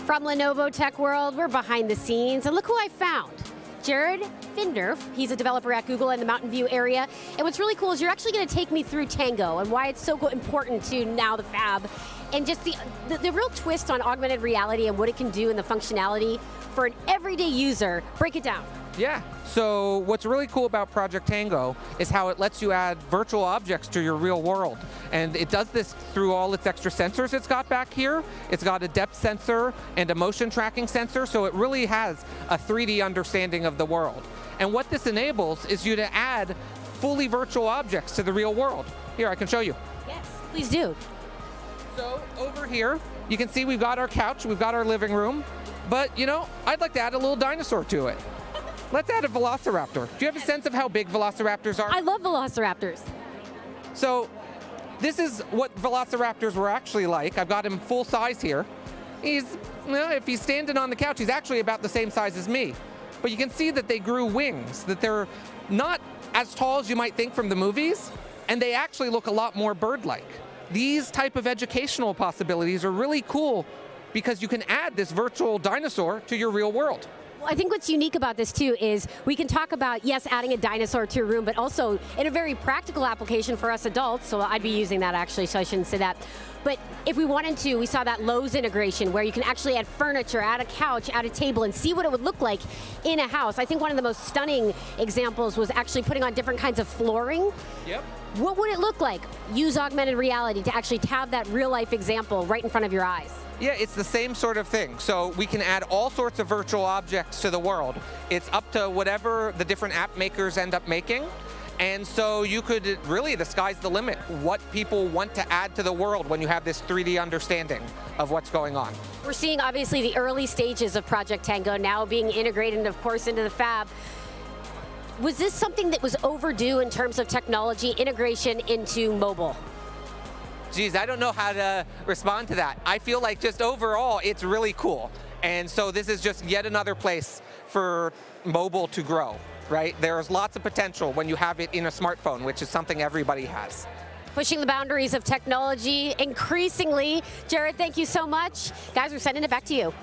From Lenovo Tech World, we're behind the scenes, and look who I found. Jared Finder, he's a developer at Google in the Mountain View area. And what's really cool is you're actually going to take me through Tango and why it's so important to now the Fab, and just the real twist on augmented reality and what it can do and the functionality for an everyday user. Break it down. Yeah, so what's really cool about Project Tango is how it lets you add virtual objects to your real world. And it does this through all its extra sensors it's got back here. It's got a depth sensor and a motion tracking sensor, so it really has a 3D understanding of the world. And what this enables is you to add fully virtual objects to the real world. Here, I can show you. Yes, please do. So over here, you can see we've got our couch, we've got our living room, but you know, I'd like to add a little dinosaur to it. Let's add a velociraptor. Do you have a sense of how big velociraptors are? I love velociraptors. So this is what velociraptors were actually like. I've got him full size here. If he's standing on the couch, he's actually about the same size as me. But you can see that they grew wings, that they're not as tall as you might think from the movies, and they actually look a lot more bird-like. These type of educational possibilities are really cool because you can add this virtual dinosaur to your real world. Well, I think what's unique about this too is we can talk about, yes, adding a dinosaur to a room, but also in a very practical application for us adults, so I'd be using that actually, so I shouldn't say that. But if we wanted to, we saw that Lowe's integration where you can actually add furniture, add a couch, add a table, and see what it would look like in a house. I think one of the most stunning examples was actually putting on different kinds of flooring. Yep. What would it look like? Use augmented reality to actually have that real life example right in front of your eyes. Yeah, it's the same sort of thing. So we can add all sorts of virtual objects to the world. It's up to whatever the different app makers end up making. And so you could really, the sky's the limit, what people want to add to the world when you have this 3D understanding of what's going on. We're seeing obviously the early stages of Project Tango now being integrated, of course, into the Fab. Was this something that was overdue in terms of technology integration into mobile? Geez, I don't know how to respond to that. I feel like just overall, it's really cool. And so this is just yet another place for mobile to grow, right? There's lots of potential when you have it in a smartphone, which is something everybody has. Pushing the boundaries of technology increasingly. Jared, thank you so much. Guys, we're sending it back to you.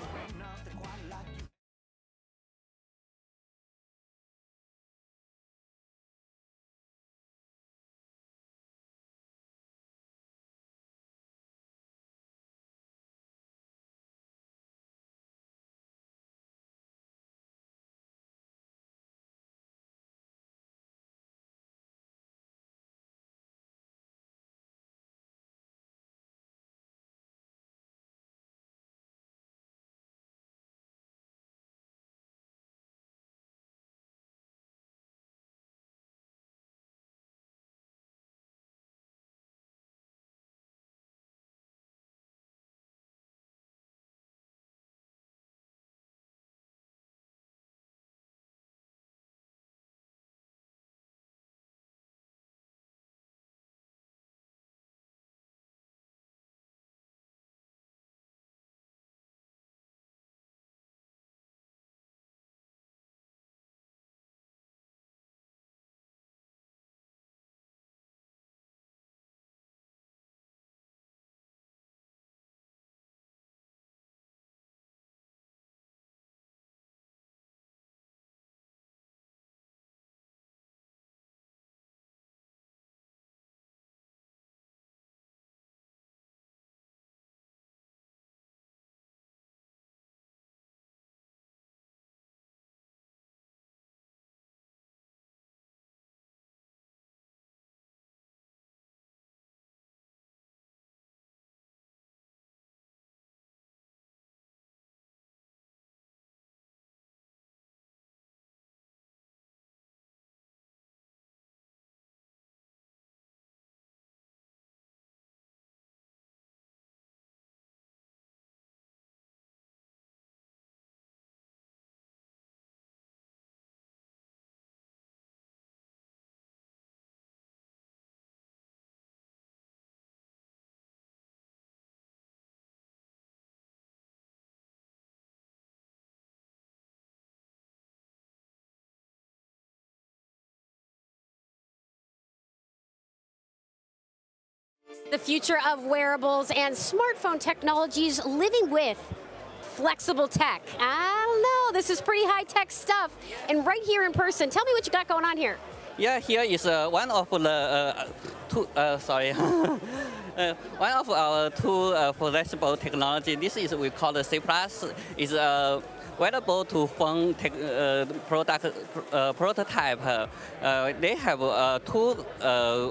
The future of wearables and smartphone technologies living with flexible tech. I don't know, this is pretty high-tech stuff. And right here in person, tell me what you got going on here. Yeah, here is one of the one of our two flexible technology. This is we call the C+. Is wearable to phone product prototype. They have two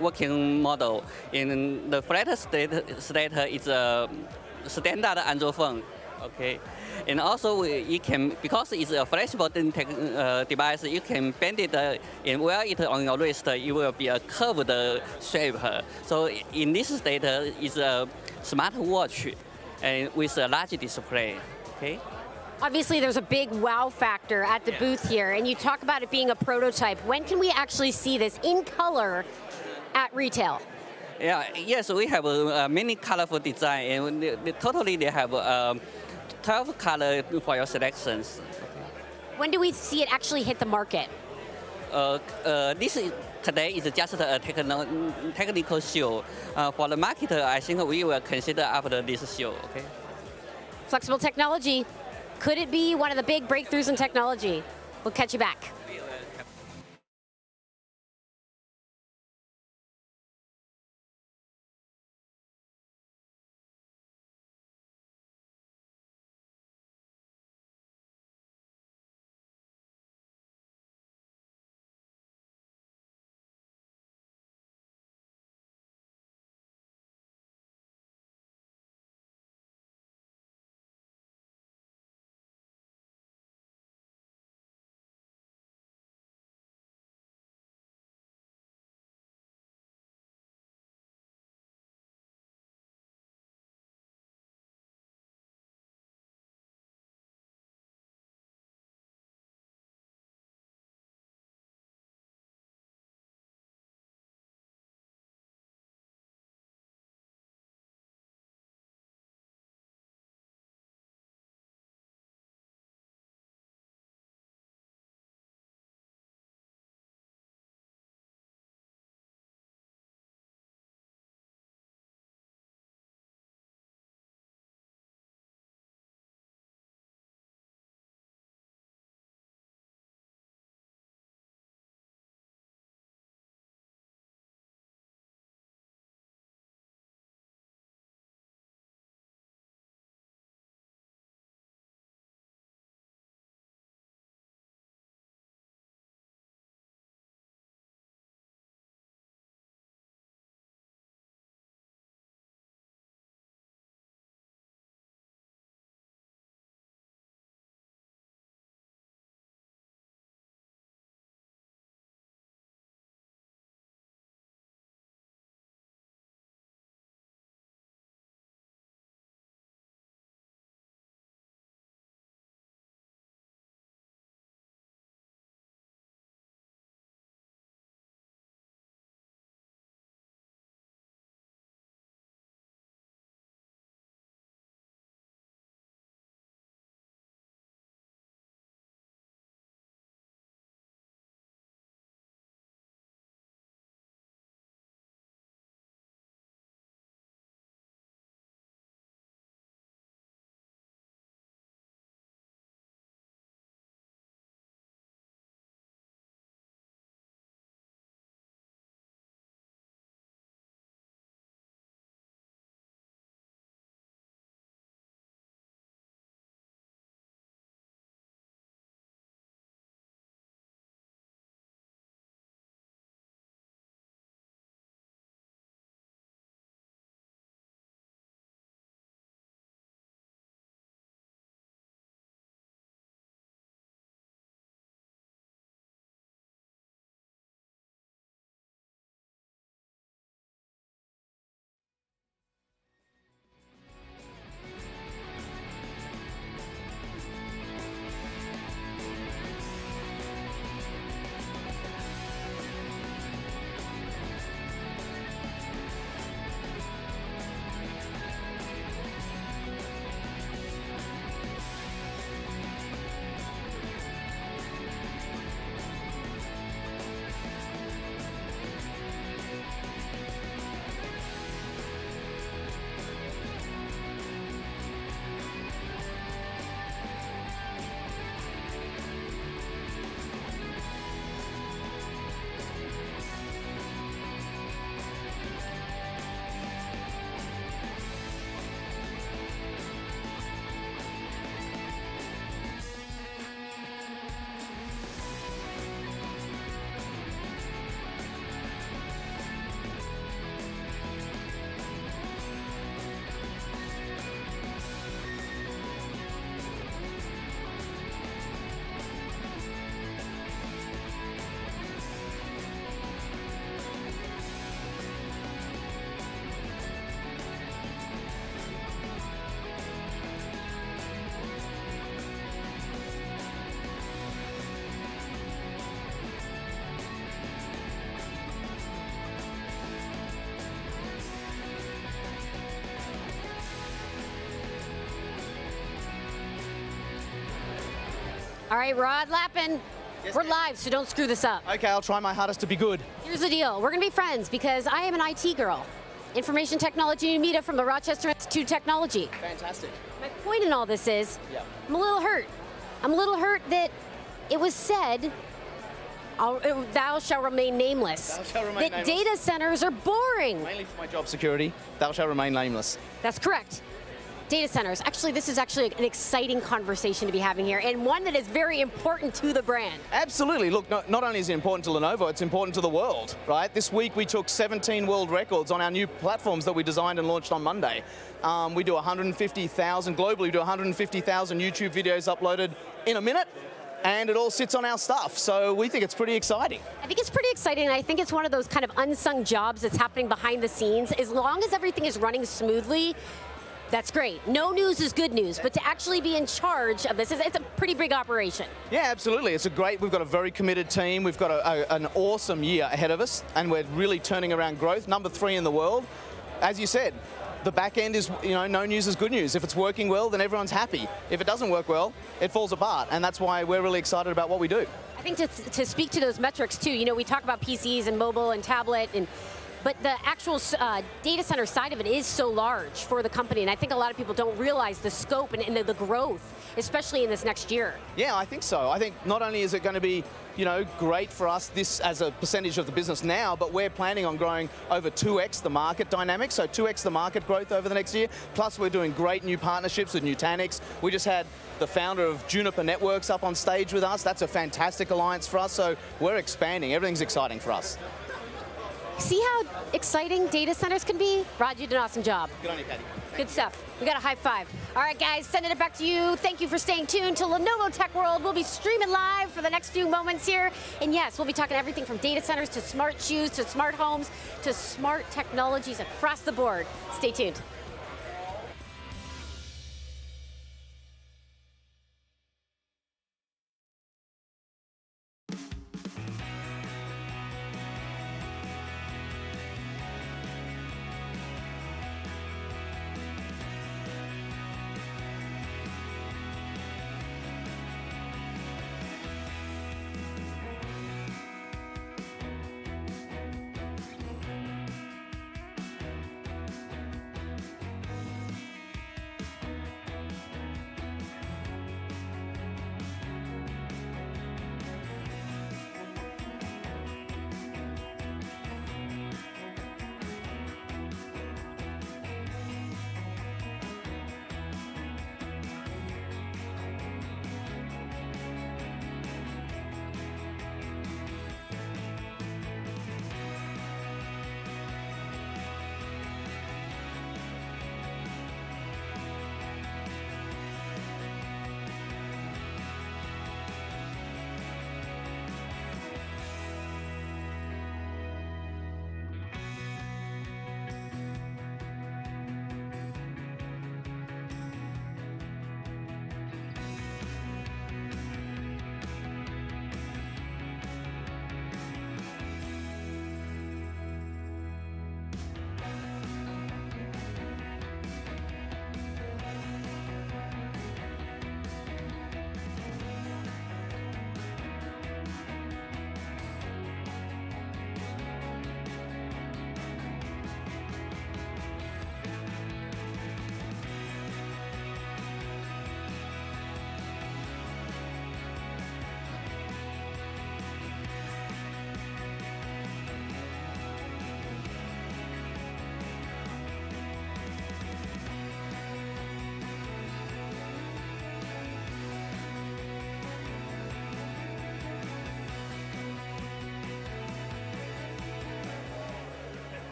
working model. In the flat state is a standard Android phone. Okay, and also it can, because it's a flexible device, you can bend it and wear it on your wrist. It will be a curved shape. So in this state, it's a smart watch and with a large display. Okay. Obviously, there's a big wow factor at the booth here, and you talk about it being a prototype. When can we actually see this in color at retail? Yeah, yes, we have many colorful design, and totally they have 12 colors for your selections. When do we see it actually hit the market? Today is just a technical show. For the market, I think we will consider after this show. Okay. Flexible technology. Could it be one of the big breakthroughs in technology? We'll catch you back. All right, Rod Lappin. Yes, We're ma'am. live, so don't screw this up. Okay, I'll try my hardest to be good. Here's the deal. We're going to be friends because I am an IT girl. Information Technology Media from the Rochester Institute of Technology. Fantastic. My point in all this is, Yeah. I'm a little hurt. I'm a little hurt that it was said, thou shall remain nameless. Thou shall remain that nameless. data centers are boring. Mainly for my job security, thou shall remain nameless. That's correct. Data centers. Actually, this is actually an exciting conversation to be having here, and one that is very important to the brand. Absolutely. Look, not only is it important to Lenovo, it's important to the world, right? This week we took 17 world records on our new platforms that we designed and launched on Monday. We do 150,000 globally. We do 150,000 YouTube videos uploaded in a minute, and it all sits on our stuff. So we think it's pretty exciting. I think it's pretty exciting, and I think it's one of those kind of unsung jobs that's happening behind the scenes. As long as everything is running smoothly, that's great. No news is good news, but to actually be in charge of this, it's a pretty big operation. Yeah, absolutely. We've got a very committed team. We've got an awesome year ahead of us, and we're really turning around growth. Number 3 in the world. As you said, the back end is, no news is good news. If it's working well, then everyone's happy. If it doesn't work well, it falls apart, and that's why we're really excited about what we do. I think to speak to those metrics too, we talk about PCs and mobile and tablet, but the actual data center side of it is so large for the company, and I think a lot of people don't realize the scope and the growth, especially in this next year. Yeah, I think so. I think not only is it going to be, great for us this as a percentage of the business now, but we're planning on growing over 2x the market dynamic, so 2x the market growth over the next year. Plus, we're doing great new partnerships with Nutanix. We just had the founder of Juniper Networks up on stage with us. That's a fantastic alliance for us, so we're expanding. Everything's exciting for us. See how exciting data centers can be? Rod, you did an awesome job. Good on you, Patty. Good stuff. We got a high five. All right, guys, sending it back to you. Thank you for staying tuned to Lenovo Tech World. We'll be streaming live for the next few moments here. And yes, we'll be talking everything from data centers to smart shoes to smart homes to smart technologies across the board. Stay tuned.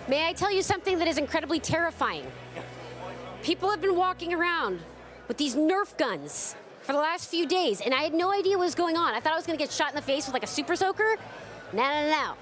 May I tell you something that is incredibly terrifying? People have been walking around with these Nerf guns for the last few days, and I had no idea what was going on. I thought I was going to get shot in the face with like a super soaker. No.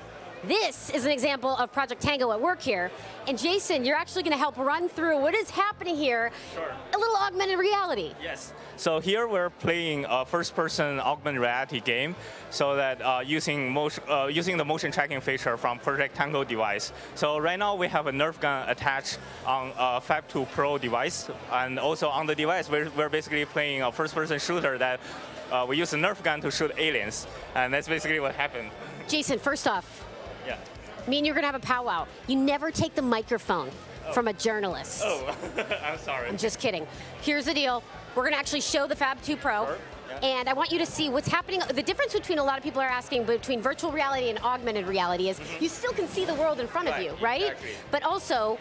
This is an example of Project Tango at work here. And Jason, you're actually going to help run through what is happening here. Sure. A little augmented reality. Yes. So here we're playing a first-person augmented reality game, so that using the motion tracking feature from Project Tango device. So right now we have a Nerf gun attached on a Fab 2 Pro device, and also on the device we're basically playing a first-person shooter that we use a Nerf gun to shoot aliens, and that's basically what happened. Jason, first off, Yeah. me and you're going to have a powwow. You never take the microphone from a journalist. Oh, I'm sorry. I'm just kidding. Here's the deal. We're going to actually show the Fab 2 Pro. Sure, yeah. And I want you to see what's happening. The difference between a lot of people are asking between virtual reality and augmented reality is you still can see the world in front of Right, you, right? exactly. But also,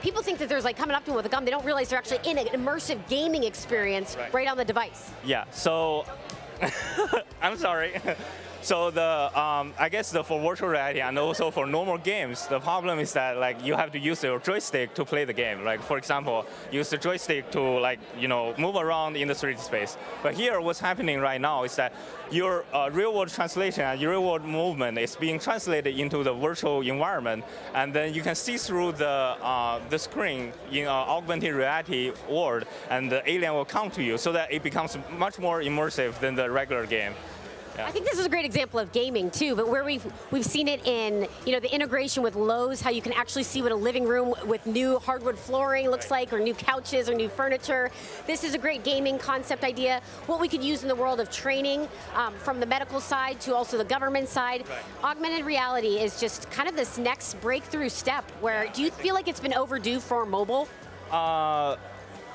people think that there's like coming up to them with a gun. They don't realize they're actually in an immersive gaming experience right on the device. Yeah, so I'm sorry. So I guess for virtual reality and also for normal games, the problem is that like you have to use your joystick to play the game. Like for example, use the joystick to move around in the 3D space. But here, what's happening right now is that your real-world translation and your real-world movement is being translated into the virtual environment, and then you can see through the screen in an augmented reality world, and the alien will come to you, so that it becomes much more immersive than the regular game. Yeah. I think this is a great example of gaming too, but where we've seen it in the integration with Lowe's, how you can actually see what a living room with new hardwood flooring looks like, or new couches or new furniture. This is a great gaming concept idea. What we could use in the world of training, from the medical side to also the government side. Right. Augmented reality is just kind of this next breakthrough step. Where do you feel like it's been overdue for mobile?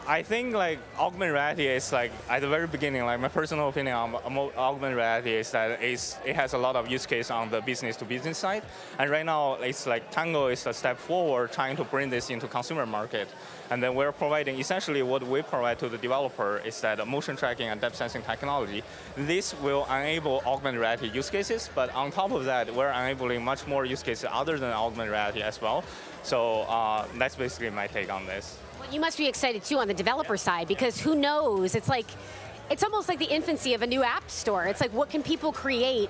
I think like augmented reality is like at the very beginning, like my personal opinion on augmented reality is that it has a lot of use case on the business to business side. And right now it's like Tango is a step forward trying to bring this into consumer market. And then we're providing, essentially what we provide to the developer is that motion tracking and depth sensing technology. This will enable augmented reality use cases, but on top of that, we're enabling much more use cases other than augmented reality as well. So that's basically my take on this. Well, you must be excited too on the developer side, because who knows? It's almost like the infancy of a new app store. It's like, what can people create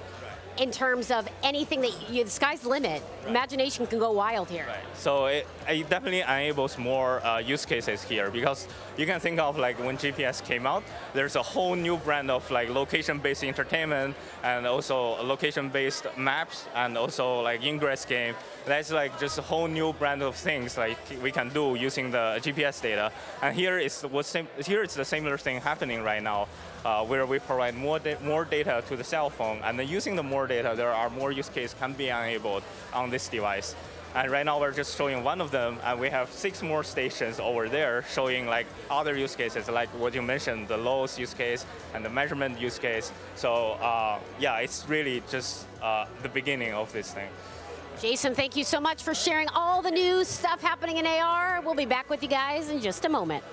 in terms of anything that the sky's the limit. Right. Imagination can go wild here. Right. So it definitely enables more use cases here, because you can think of like when GPS came out, there's a whole new brand of like location-based entertainment and also location-based maps and also like ingress game. That's like just a whole new brand of things like we can do using the GPS data. And here it's the similar thing happening right now. Where we provide more data to the cell phone, and then using the more data, there are more use cases can be enabled on this device. And right now we're just showing one of them, and we have 6 more stations over there showing like other use cases, like what you mentioned, the Lowe's use case and the measurement use case. So yeah, it's really just the beginning of this thing. Jason, thank you so much for sharing all the new stuff happening in AR. We'll be back with you guys in just a moment.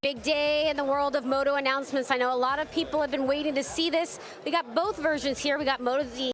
Big day in the world of Moto announcements. I know a lot of people have been waiting to see this. We got both versions here. We got Moto Z.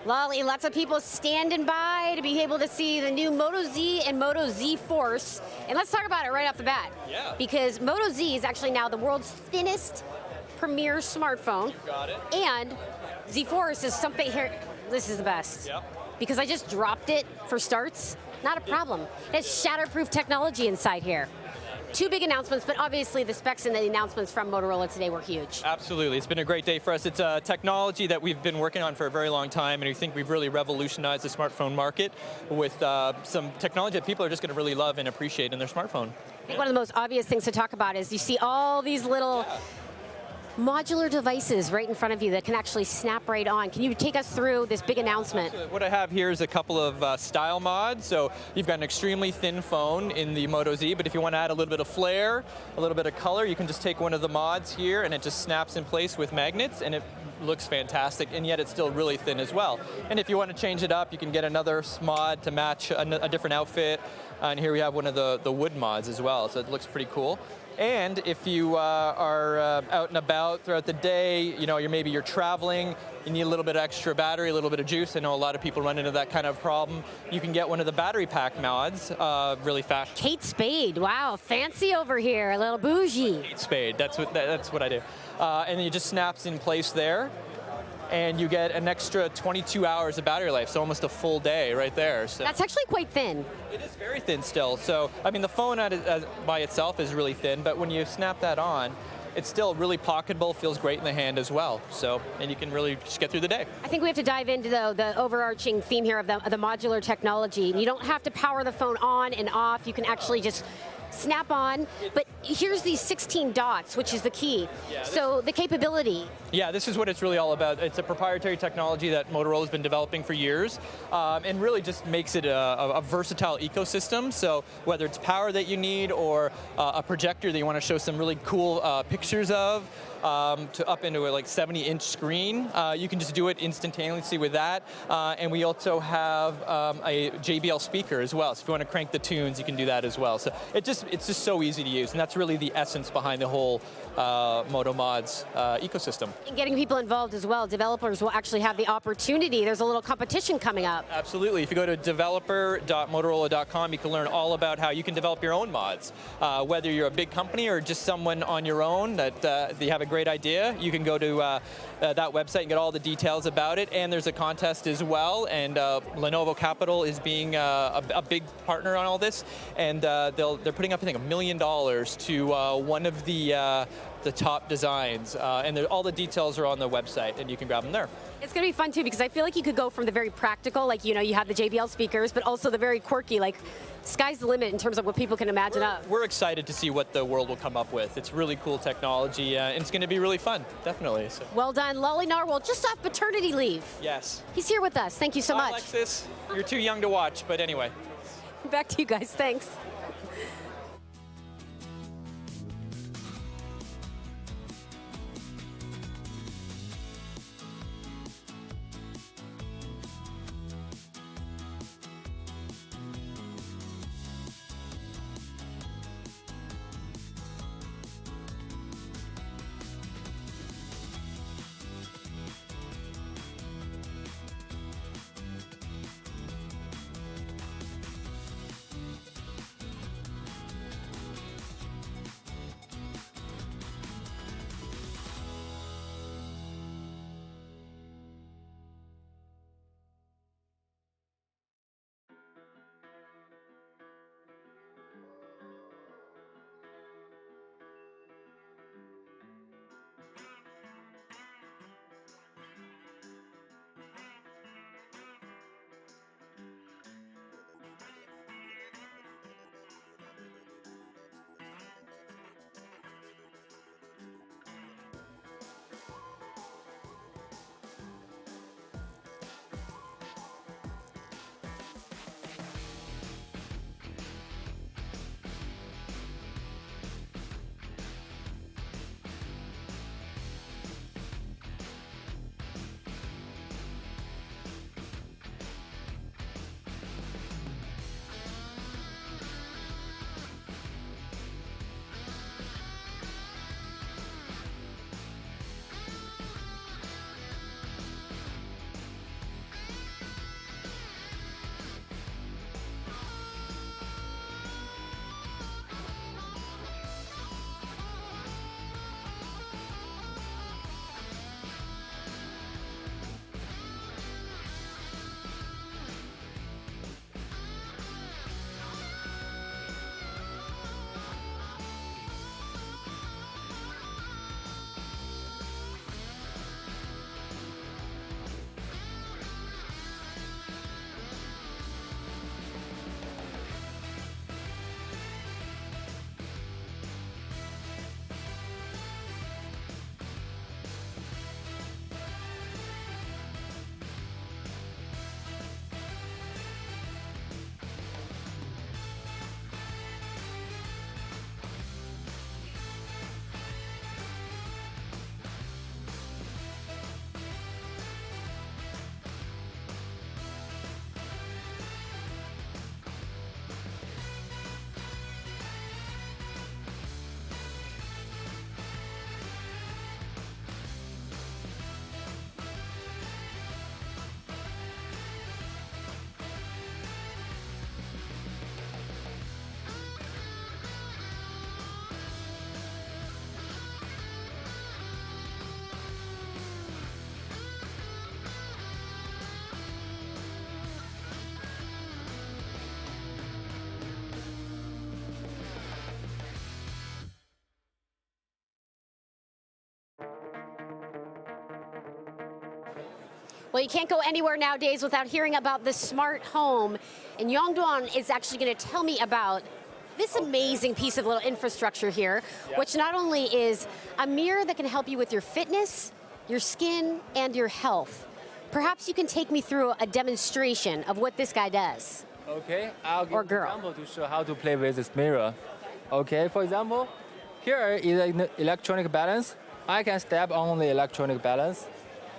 Lolly, lots of people standing by to be able to see the new Moto Z and Moto Z Force. And let's talk about it right off the bat. Yeah. Because Moto Z is actually now the world's thinnest premier smartphone. You got it. And Z Force is something here, this is the best. Yep. Because I just dropped it for starts, not a problem. It has shatterproof technology inside here. Two big announcements, but obviously the specs and the announcements from Motorola today were huge. Absolutely, it's been a great day for us. It's a technology that we've been working on for a very long time, and we think we've really revolutionized the smartphone market with some technology that people are just going to really love and appreciate in their smartphone. I think one of the most obvious things to talk about is you see all these little modular devices right in front of you that can actually snap right on. Can you take us through this big announcement? What I have here is a couple of style mods. So you've got an extremely thin phone in the Moto Z, but if you want to add a little bit of flair, a little bit of color, you can just take one of the mods here and it just snaps in place with magnets and it looks fantastic, and yet it's still really thin as well. And if you want to change it up, you can get another mod to match a different outfit. And here we have one of the wood mods as well, so it looks pretty cool. And if you are out and about throughout the day, you know, maybe you're traveling, you need a little bit of extra battery, a little bit of juice. I know a lot of people run into that kind of problem. You can get one of the battery pack mods really fast. Kate Spade, wow, fancy over here, a little bougie. Kate Spade, that's what I do. And then it just snaps in place there. And you get an extra 22 hours of battery life, so almost a full day right there. So that's actually quite thin. It is very thin still. So, I mean, the phone by itself is really thin, but when you snap that on, it's still really pocketable, feels great in the hand as well. So, and you can really just get through the day. I think we have to dive into the overarching theme here of the modular technology. You don't have to power the phone on and off. You can actually just snap on, but here's these 16 dots, which is the key. Yeah, so the capability. Yeah, this is what it's really all about. It's a proprietary technology that Motorola's been developing for years, and really just makes it a versatile ecosystem. So whether it's power that you need or a projector that you want to show some really cool pictures of, to up into a 70-inch screen, you can just do it instantaneously with that. And we also have a JBL speaker as well. So if you want to crank the tunes, you can do that as well. So it's just so easy to use, and that's really the essence behind the whole Moto Mods ecosystem. And getting people involved as well. Developers will actually have the opportunity. There's a little competition coming up. Absolutely. If you go to developer.motorola.com, you can learn all about how you can develop your own mods. Whether you're a big company or just someone on your own that you have a great idea, you can go to that website and get all the details about it. And there's a contest as well, and Lenovo Capital is being a big partner on all this, and they're putting up, I think, $1 million to one of the top designs, and all the details are on the website, and you can grab them there. It's going to be fun too, because I feel like you could go from the very practical, like, you know, you have the JBL speakers, but also the very quirky, like, sky's the limit in terms of what people can imagine up. We're excited to see what the world will come up with. It's really cool technology, and it's going to be really fun, definitely. So. Well done. Lolly Narwhal, just off paternity leave. Yes. He's here with us. Thank you so much. Alexis, you're too young to watch, but anyway. Back to you guys. Thanks. Well, you can't go anywhere nowadays without hearing about the smart home. And Yongduan is actually going to tell me about this amazing piece of little infrastructure here, which not only is a mirror that can help you with your fitness, your skin, and your health. Perhaps you can take me through a demonstration of what this guy does. Okay, I'll give Or an girl. example to show how to play with this mirror. Okay, for example, here is an electronic balance. I can step on the electronic balance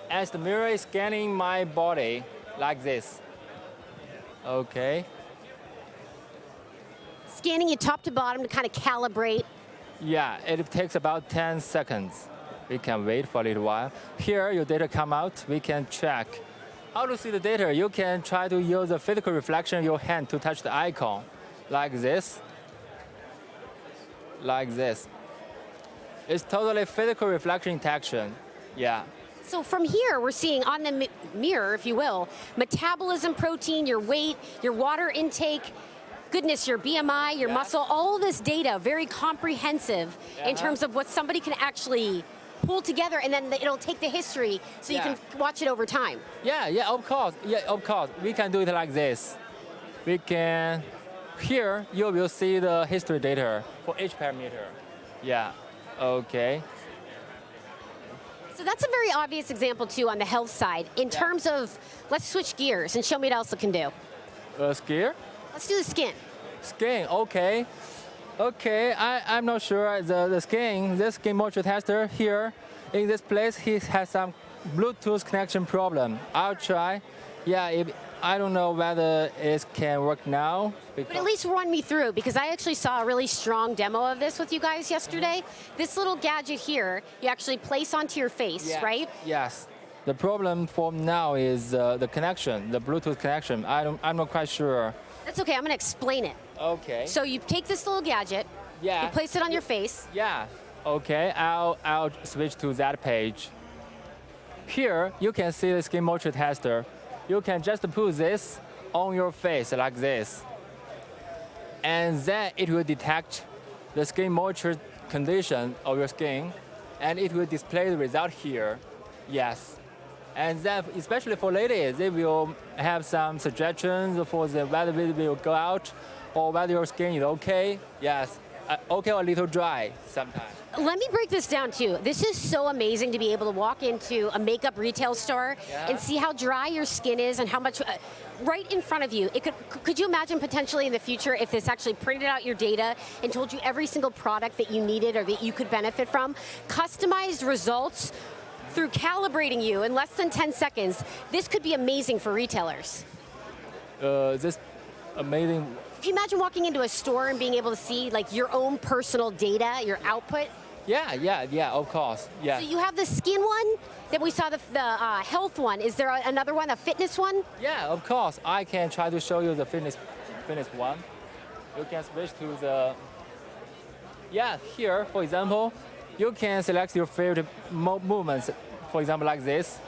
as the mirror is scanning my body like this. Okay. Scanning you top to bottom to kind of calibrate. Yeah, it takes about 10 seconds. We can wait for a little while. Here, your data come out. We can check. How to see the data? You can try to use the physical reflection of your hand to touch the icon, like this. Like this. It's totally physical reflection detection. Yeah. So from here, we're seeing on the mirror, if you will, metabolism, protein, your weight, your water intake, goodness, your BMI, your muscle, all this data, very comprehensive in terms of what somebody can actually pull together, and then it'll take the history so you can watch it over time. Yeah, of course. Yeah, of course. We can do it like this. We can, here you will see the history data for each parameter. Yeah, okay. So that's a very obvious example too on the health side. In terms of, let's switch gears and show me what else it can do. Skier? Let's do the skin. Skin, okay. Okay, I'm not sure. The skin, this skin moisture tester here, in this place, he has some Bluetooth connection problem. I'll try. Yeah, I don't know whether it can work now. But at least run me through, because I actually saw a really strong demo of this with you guys yesterday. This little gadget here, you actually place onto your face, right? Yes. The problem for now is the connection, the Bluetooth connection. I'm not quite sure. That's okay, I'm gonna explain it. Okay. So you take this little gadget, you place it on your face. Yeah. Okay, I'll switch to that page. Here, you can see the skin moisture tester. You can just put this on your face like this. And then it will detect the skin moisture condition of your skin, and it will display the result here. Yes. And then, especially for ladies, they will have some suggestions for whether it will go out or whether your skin is okay. Yes, okay or a little dry sometimes. Let me break this down too. This is so amazing to be able to walk into a makeup retail store and see how dry your skin is and how much, right in front of you. Could you imagine potentially in the future if this actually printed out your data and told you every single product that you needed or that you could benefit from? Customized results through calibrating you in less than 10 seconds. This could be amazing for retailers. This amazing. Can you imagine walking into a store and being able to see like your own personal data, your output? Yeah, of course. Yeah. So you have the skin one, then we saw the health one. Is there another one, a fitness one? Yeah, of course. I can try to show you the fitness one. You can switch to the. Yeah, here, for example, you can select your favorite movements, for example, like this,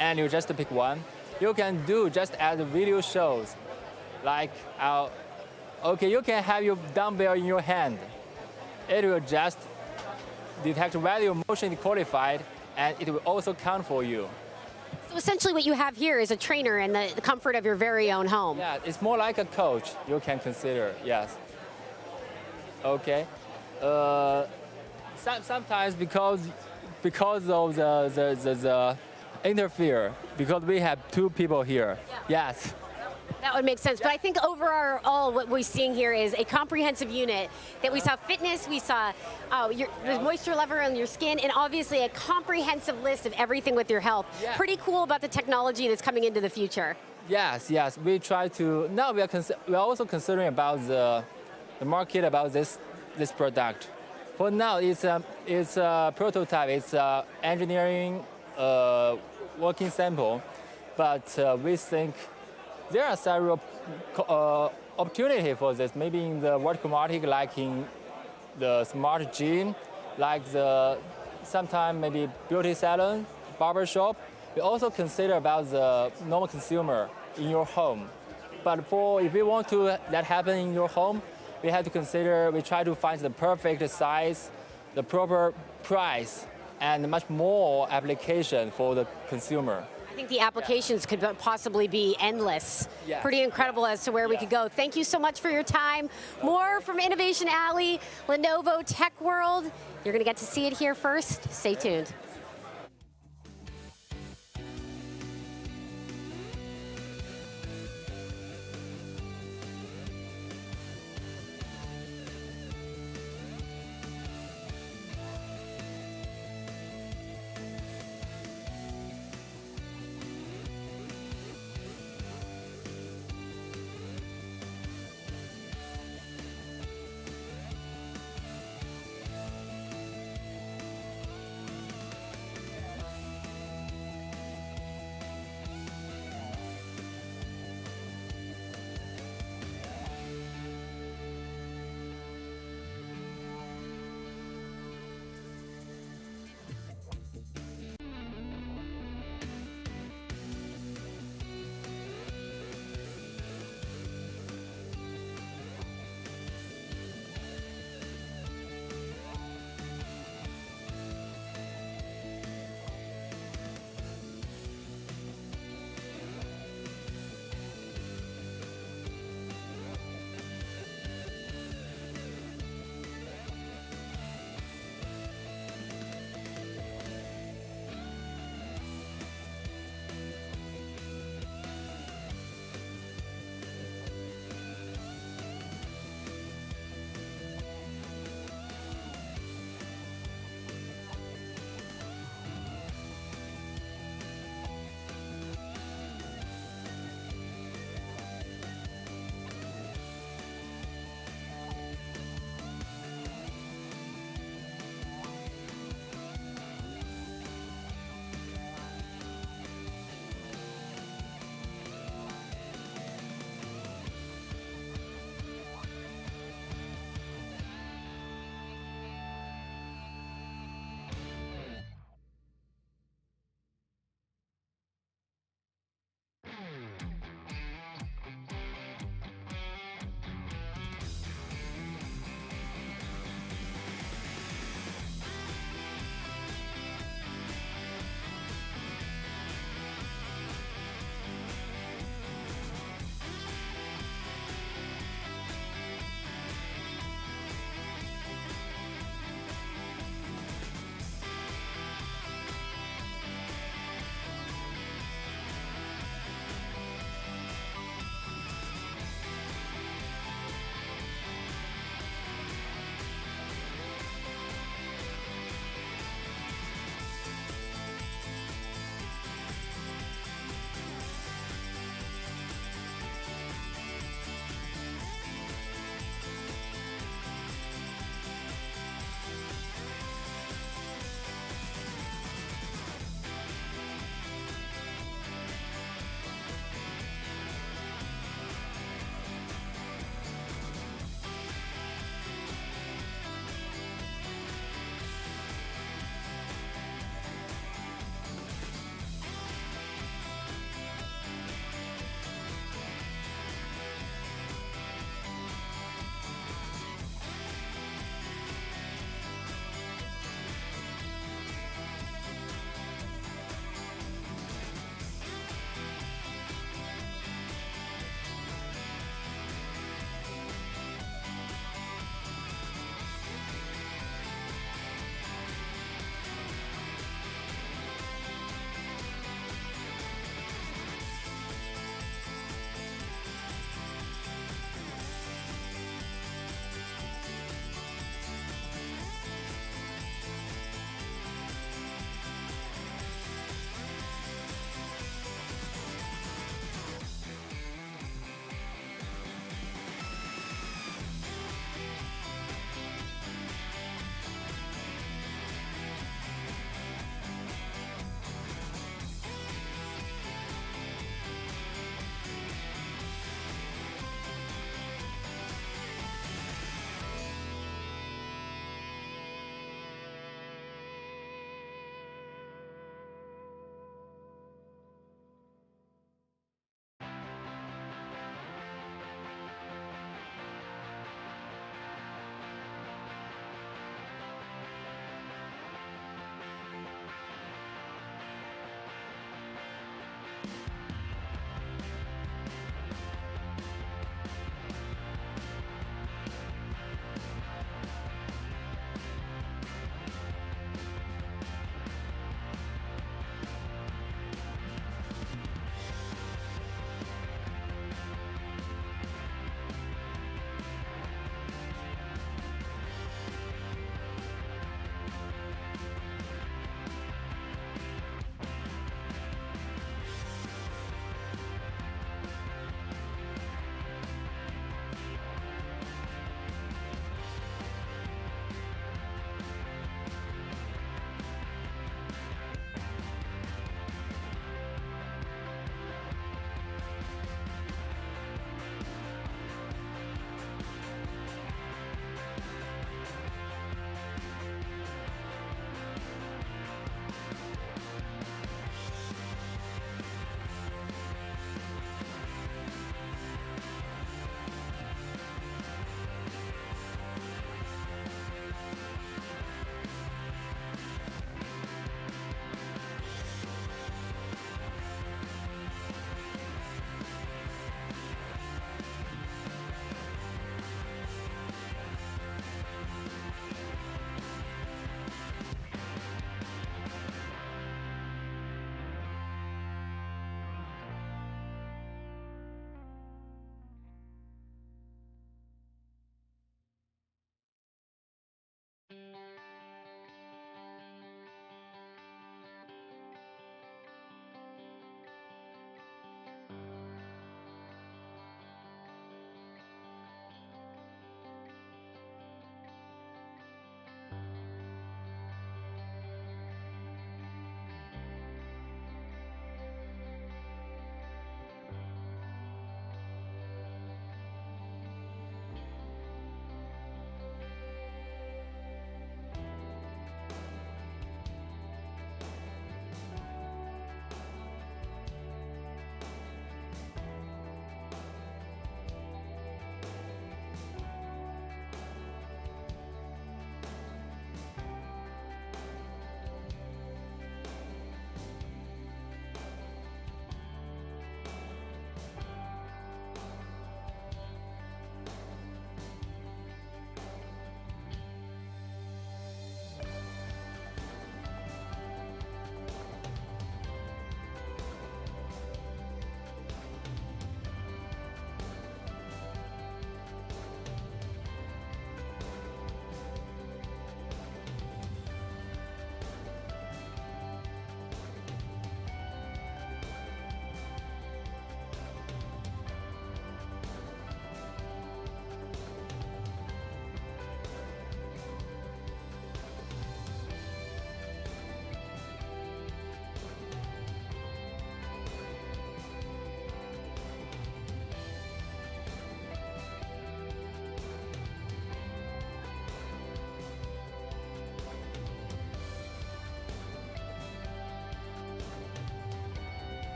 and you just pick one. You can do just as the video shows, like, okay, you can have your dumbbell in your hand. It will just detect whether your motion is qualified, and it will also count for you. So essentially what you have here is a trainer in the comfort of your very own home. Yeah, it's more like a coach you can consider, yes. Okay. Sometimes because of the interfere, because we have two people here. Yeah. Yes. That would make sense. But I think overall what we're seeing here is a comprehensive unit that we saw fitness, we saw the moisture level on your skin, and obviously a comprehensive list of everything with your health. Yeah. Pretty cool about the technology that's coming into the future. Yes. We try to, now we are also considering about the market about this product. For now, it's a prototype. It's a engineering working sample, but we think there are several opportunities for this. Maybe in the vertical market, like in the smart gym, like sometime maybe beauty salon, barber shop. We also consider about the normal consumer in your home. But if we want to that happen in your home, we have to consider, we try to find the perfect size, the proper price, and much more application for the consumer. I think the applications could possibly be endless. Yeah. Pretty incredible as to where we could go. Thank you so much for your time. More from Innovation Alley, Lenovo Tech World. You're going to get to see it here first. Stay tuned.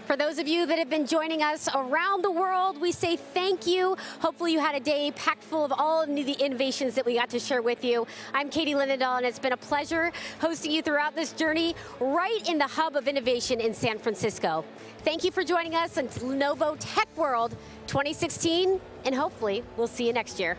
For those of you that have been joining us around the world, we say thank you. Hopefully you had a day packed full of all of the innovations that we got to share with you. I'm Katie Linendoll, and it's been a pleasure hosting you throughout this journey right in the hub of innovation in San Francisco. Thank you for joining us on Lenovo Tech World 2016, and hopefully we'll see you next year.